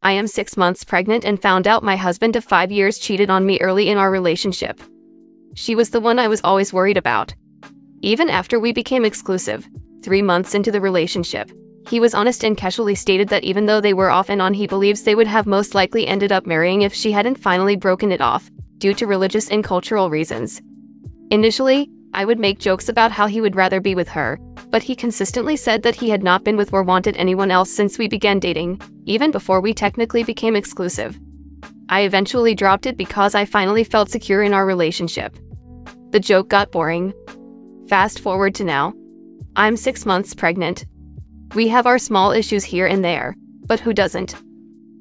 I am 6 months pregnant and found out my husband of 5 years cheated on me early in our relationship. She was the one I was always worried about. Even after we became exclusive, 3 months into the relationship, he was honest and casually stated that even though they were off and on, he believes they would have most likely ended up marrying if she hadn't finally broken it off, due to religious and cultural reasons. Initially, I would make jokes about how he would rather be with her, but he consistently said that he had not been with or wanted anyone else since we began dating, even before we technically became exclusive. I eventually dropped it because I finally felt secure in our relationship. The joke got boring. Fast forward to now. I'm 6 months pregnant. We have our small issues here and there, but who doesn't?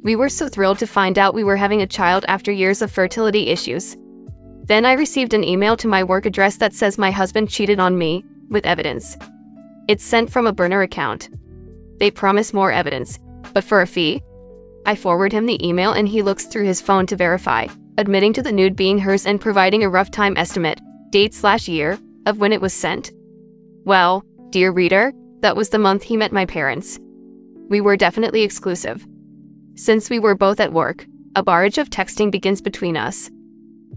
We were so thrilled to find out we were having a child after years of fertility issues. Then I received an email to my work address that says my husband cheated on me, with evidence. It's sent from a burner account. They promise more evidence, but for a fee? I forward him the email and he looks through his phone to verify, admitting to the nude being hers and providing a rough time estimate, date/year, of when it was sent. Well, dear reader, that was the month he met my parents. We were definitely exclusive. Since we were both at work, a barrage of texting begins between us.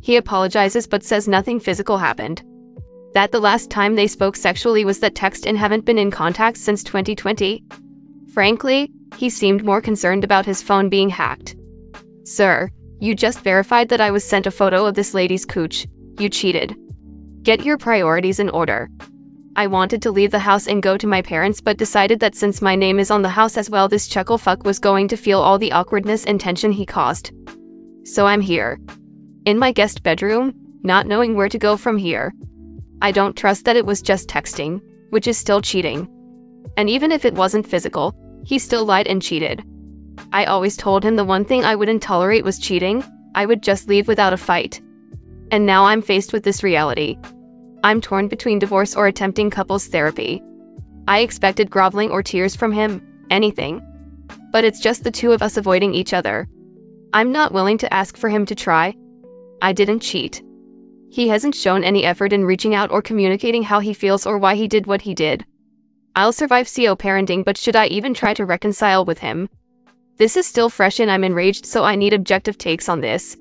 He apologizes but says nothing physical happened. That the last time they spoke sexually was that text and haven't been in contact since 2020. Frankly, he seemed more concerned about his phone being hacked. Sir, you just verified that I was sent a photo of this lady's cooch. You cheated. Get your priorities in order. I wanted to leave the house and go to my parents but decided that since my name is on the house as well, this chuckle fuck was going to feel all the awkwardness and tension he caused. So I'm here. In my guest bedroom, not knowing where to go from here. I don't trust that it was just texting, which is still cheating. And even if it wasn't physical, he still lied and cheated. I always told him the one thing I wouldn't tolerate was cheating. I would just leave without a fight. And now I'm faced with this reality. I'm torn between divorce or attempting couples therapy. I expected groveling or tears from him, anything. But it's just the two of us avoiding each other. I'm not willing to ask for him to try. I didn't cheat. He hasn't shown any effort in reaching out or communicating how he feels or why he did what he did. I'll survive co-parenting, but should I even try to reconcile with him? This is still fresh and I'm enraged, so I need objective takes on this.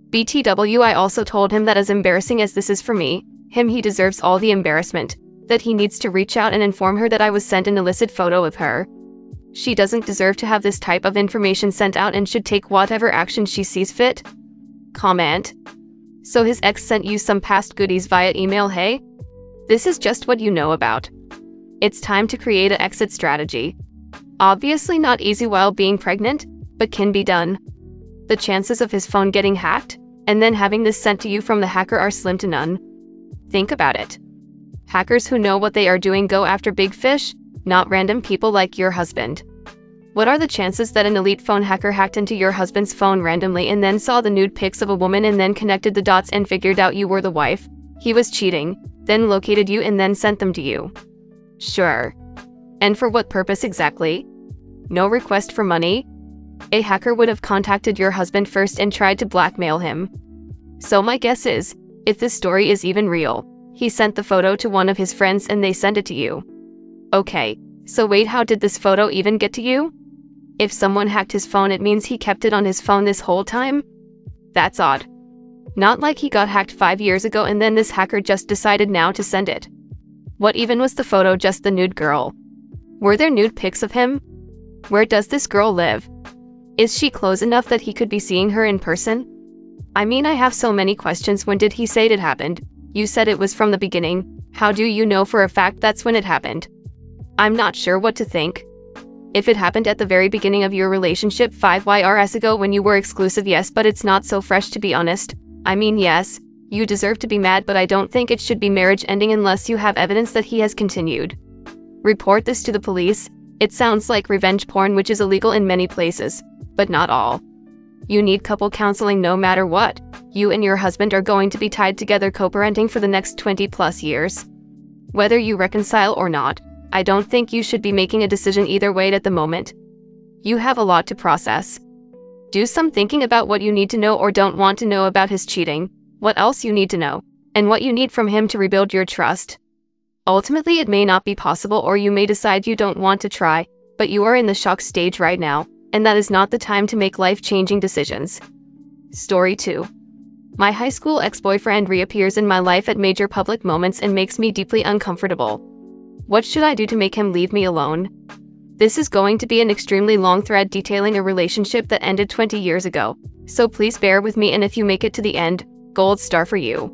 BTW, I also told him that as embarrassing as this is for me, he deserves all the embarrassment, that he needs to reach out and inform her that I was sent an illicit photo of her. She doesn't deserve to have this type of information sent out and should take whatever action she sees fit. Comment. So his ex sent you some past goodies via email, hey? This is just what you know about. It's time to create an exit strategy. Obviously not easy while being pregnant, but can be done. The chances of his phone getting hacked, and then having this sent to you from the hacker are slim to none. Think about it. Hackers who know what they are doing go after big fish, not random people like your husband. What are the chances that an elite phone hacker hacked into your husband's phone randomly and then saw the nude pics of a woman and then connected the dots and figured out you were the wife? He was cheating, then located you and then sent them to you. Sure. And for what purpose exactly? No request for money? A hacker would have contacted your husband first and tried to blackmail him. So my guess is, if this story is even real, he sent the photo to one of his friends and they sent it to you. Okay, so wait, how did this photo even get to you? If someone hacked his phone, it means he kept it on his phone this whole time? That's odd. Not like he got hacked 5 years ago and then this hacker just decided now to send it. What even was the photo, just the nude girl? Were there nude pics of him? Where does this girl live? Is she close enough that he could be seeing her in person? I mean, I have so many questions. When did he say it happened? You said it was from the beginning. How do you know for a fact that's when it happened? I'm not sure what to think. If it happened at the very beginning of your relationship 5 years ago when you were exclusive, yes, but it's not so fresh, to be honest. I mean, yes, you deserve to be mad, but I don't think it should be marriage ending unless you have evidence that he has continued. Report this to the police. It sounds like revenge porn, which is illegal in many places, but not all. You need couple counseling no matter what. You and your husband are going to be tied together co-parenting for the next 20+ years. Whether you reconcile or not, I don't think you should be making a decision either way at the moment. You have a lot to process. Do some thinking about what you need to know or don't want to know about his cheating, what else you need to know, and what you need from him to rebuild your trust. Ultimately, it may not be possible or you may decide you don't want to try, but you are in the shock stage right now. and that is not the time to make life-changing decisions. Story 2. My high school ex-boyfriend reappears in my life at major public moments and makes me deeply uncomfortable. What should I do to make him leave me alone? This is going to be an extremely long thread detailing a relationship that ended 20 years ago, so please bear with me, and if you make it to the end, gold star for you.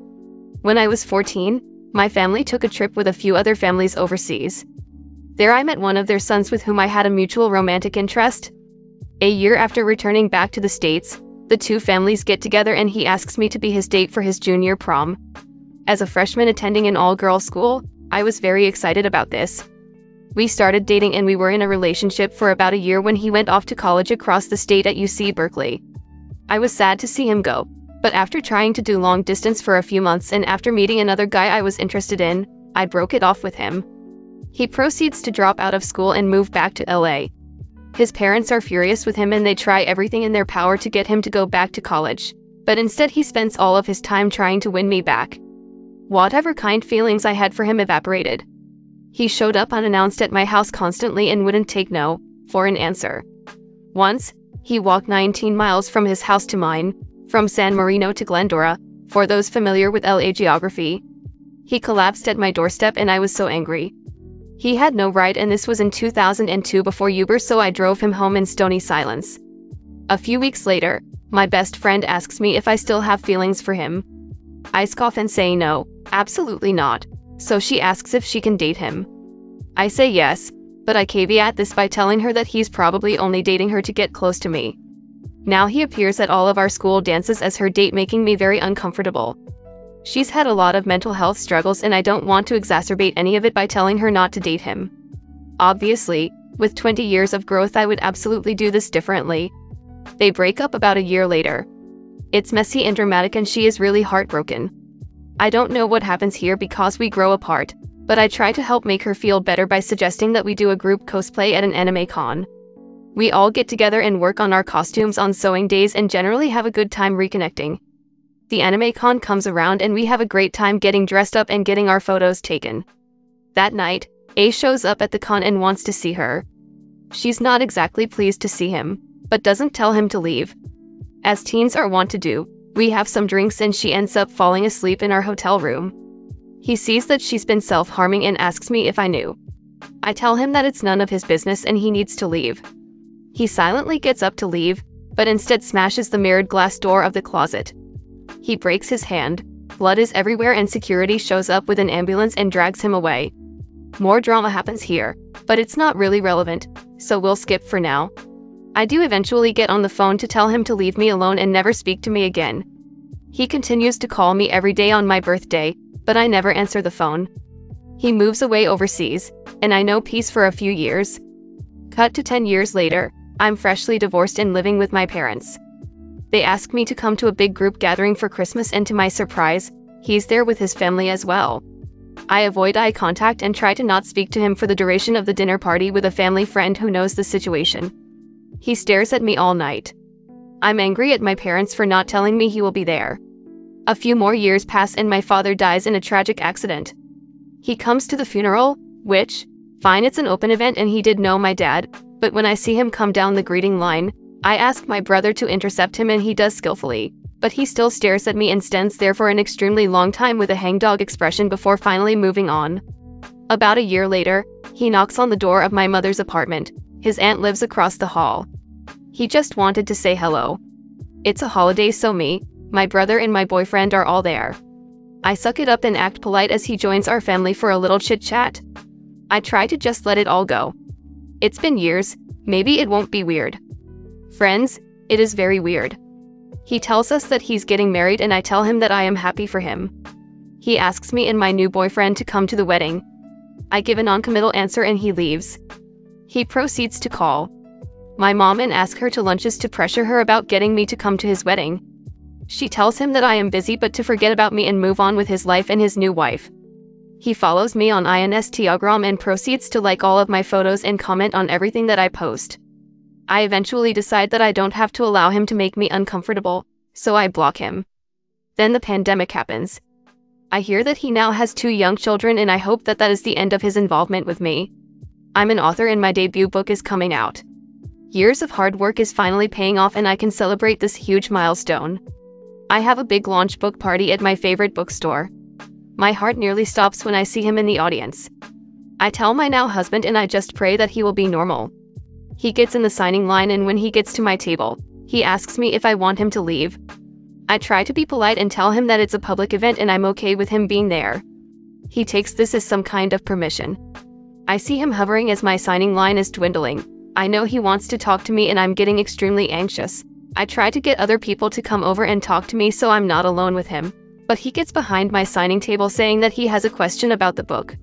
When I was 14, my family took a trip with a few other families overseas. There I met one of their sons with whom I had a mutual romantic interest. A year after returning back to the States, the two families get together and he asks me to be his date for his junior prom. As a freshman attending an all-girls school, I was very excited about this. We started dating and we were in a relationship for about a year when he went off to college across the state at UC Berkeley. I was sad to see him go, but after trying to do long distance for a few months and after meeting another guy I was interested in, I broke it off with him. He proceeds to drop out of school and move back to LA. His parents are furious with him and they try everything in their power to get him to go back to college, but instead he spends all of his time trying to win me back. Whatever kind feelings I had for him evaporated. He showed up unannounced at my house constantly and wouldn't take no for an answer. Once, he walked 19 miles from his house to mine, from San Marino to Glendora, for those familiar with LA geography. He collapsed at my doorstep and I was so angry. He had no right, and this was in 2002 before Uber, so I drove him home in stony silence. A few weeks later, my best friend asks me if I still have feelings for him. I scoff and say no, absolutely not. So she asks if she can date him. I say yes, but I caveat this by telling her that he's probably only dating her to get close to me. Now he appears at all of our school dances as her date, making me very uncomfortable. She's had a lot of mental health struggles and I don't want to exacerbate any of it by telling her not to date him. Obviously, with 20 years of growth I would absolutely do this differently. They break up about a year later. It's messy and dramatic and she is really heartbroken. I don't know what happens here because we grow apart, but I try to help make her feel better by suggesting that we do a group cosplay at an anime con. We all get together and work on our costumes on sewing days and generally have a good time reconnecting. The anime con comes around and we have a great time getting dressed up and getting our photos taken. That night, A shows up at the con and wants to see her. She's not exactly pleased to see him, but doesn't tell him to leave. As teens are wont to do, we have some drinks and she ends up falling asleep in our hotel room. He sees that she's been self-harming and asks me if I knew. I tell him that it's none of his business and he needs to leave. He silently gets up to leave, but instead smashes the mirrored glass door of the closet. He breaks his hand, blood is everywhere and security shows up with an ambulance and drags him away. More drama happens here, but it's not really relevant, so we'll skip for now. I do eventually get on the phone to tell him to leave me alone and never speak to me again. He continues to call me every day on my birthday, but I never answer the phone. He moves away overseas, and I know peace for a few years. Cut to 10 years later, I'm freshly divorced and living with my parents. They ask me to come to a big group gathering for Christmas and to my surprise, he's there with his family as well. I avoid eye contact and try to not speak to him for the duration of the dinner party with a family friend who knows the situation. He stares at me all night. I'm angry at my parents for not telling me he will be there. A few more years pass and my father dies in a tragic accident. He comes to the funeral, which, fine, it's an open event and he did know my dad, but when I see him come down the greeting line, I ask my brother to intercept him and he does skillfully, but he still stares at me and stands there for an extremely long time with a hangdog expression before finally moving on. About a year later, he knocks on the door of my mother's apartment. His aunt lives across the hall. He just wanted to say hello. It's a holiday, so me, my brother and my boyfriend are all there. I suck it up and act polite as he joins our family for a little chit-chat. I try to just let it all go. It's been years, maybe it won't be weird. Friends, it is very weird. He tells us that he's getting married and I tell him that I am happy for him. He asks me and my new boyfriend to come to the wedding. I give a non-committal answer and he leaves. He proceeds to call my mom and ask her to lunches to pressure her about getting me to come to his wedding. She tells him that I am busy but to forget about me and move on with his life and his new wife. He follows me on Instagram and proceeds to like all of my photos and comment on everything that I post. I eventually decide that I don't have to allow him to make me uncomfortable, so I block him. Then the pandemic happens. I hear that he now has 2 young children and I hope that that is the end of his involvement with me. I'm an author and my debut book is coming out. Years of hard work is finally paying off and I can celebrate this huge milestone. I have a big launch book party at my favorite bookstore. My heart nearly stops when I see him in the audience. I tell my now husband and I just pray that he will be normal. He gets in the signing line and when he gets to my table, he asks me if I want him to leave. I try to be polite and tell him that it's a public event and I'm okay with him being there. He takes this as some kind of permission. I see him hovering as my signing line is dwindling. I know he wants to talk to me and I'm getting extremely anxious. I try to get other people to come over and talk to me so I'm not alone with him. But he gets behind my signing table saying that he has a question about the book.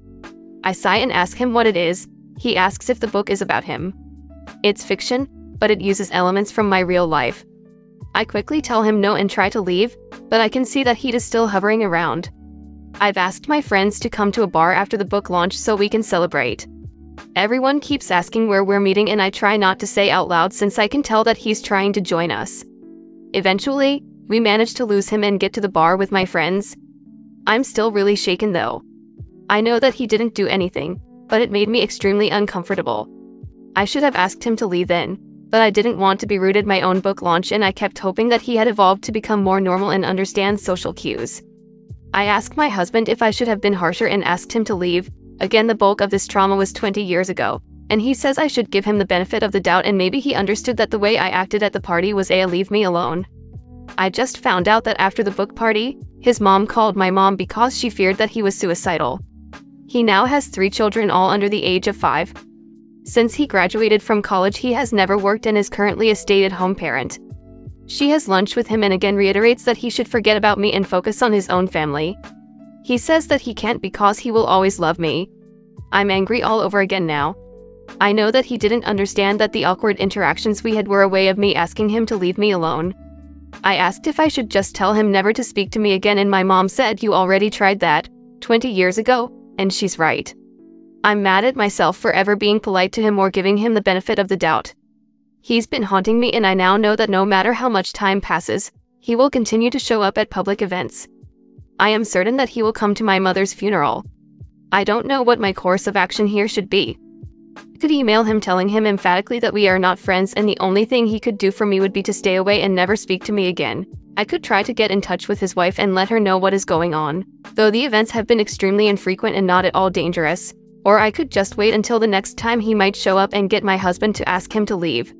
I sigh and ask him what it is. He asks if the book is about him. It's fiction, but it uses elements from my real life. I quickly tell him no and try to leave, but I can see that he is still hovering around. I've asked my friends to come to a bar after the book launch so we can celebrate. Everyone keeps asking where we're meeting and I try not to say out loud since I can tell that he's trying to join us. Eventually, we manage to lose him and get to the bar with my friends. I'm still really shaken though. I know that he didn't do anything, but it made me extremely uncomfortable. I should have asked him to leave then, but I didn't want to be rude at my own book launch and I kept hoping that he had evolved to become more normal and understand social cues. I asked my husband if I should have been harsher and asked him to leave. Again, the bulk of this trauma was 20 years ago, and he says I should give him the benefit of the doubt and maybe he understood that the way I acted at the party was a leave me alone. I just found out that after the book party, his mom called my mom because she feared that he was suicidal. He now has 3 children all under the age of 5. Since he graduated from college he has never worked and is currently a stay-at-home parent. She has lunch with him and again reiterates that he should forget about me and focus on his own family. He says that he can't because he will always love me. I'm angry all over again now. I know that he didn't understand that the awkward interactions we had were a way of me asking him to leave me alone. I asked if I should just tell him never to speak to me again and my mom said you already tried that 20 years ago, and she's right. I'm mad at myself for ever being polite to him or giving him the benefit of the doubt. He's been haunting me and I now know that no matter how much time passes, he will continue to show up at public events. I am certain that he will come to my mother's funeral. I don't know what my course of action here should be. I could email him telling him emphatically that we are not friends and the only thing he could do for me would be to stay away and never speak to me again. I could try to get in touch with his wife and let her know what is going on, though the events have been extremely infrequent and not at all dangerous. Or I could just wait until the next time he might show up and get my husband to ask him to leave.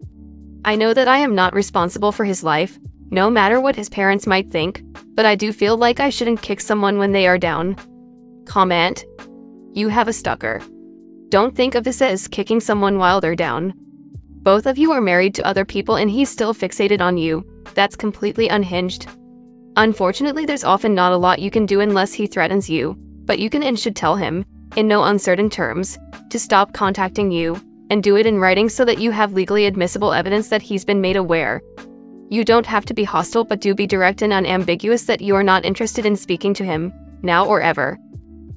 I know that I am not responsible for his life, no matter what his parents might think, but I do feel like I shouldn't kick someone when they are down. Comment: you have a stalker. Don't think of this as kicking someone while they're down. Both of you are married to other people and he's still fixated on you. That's completely unhinged. Unfortunately, there's often not a lot you can do unless he threatens you, but you can and should tell him, in no uncertain terms, to stop contacting you, and do it in writing so that you have legally admissible evidence that he's been made aware. You don't have to be hostile, but do be direct and unambiguous that you are not interested in speaking to him, now or ever.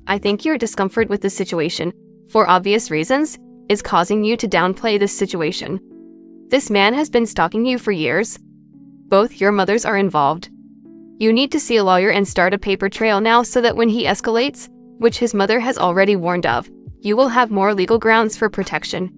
I think your discomfort with the situation, for obvious reasons, is causing you to downplay this situation. This man has been stalking you for years. Both your mothers are involved. You need to see a lawyer and start a paper trail now so that when he escalates, which his mother has already warned of, you will have more legal grounds for protection.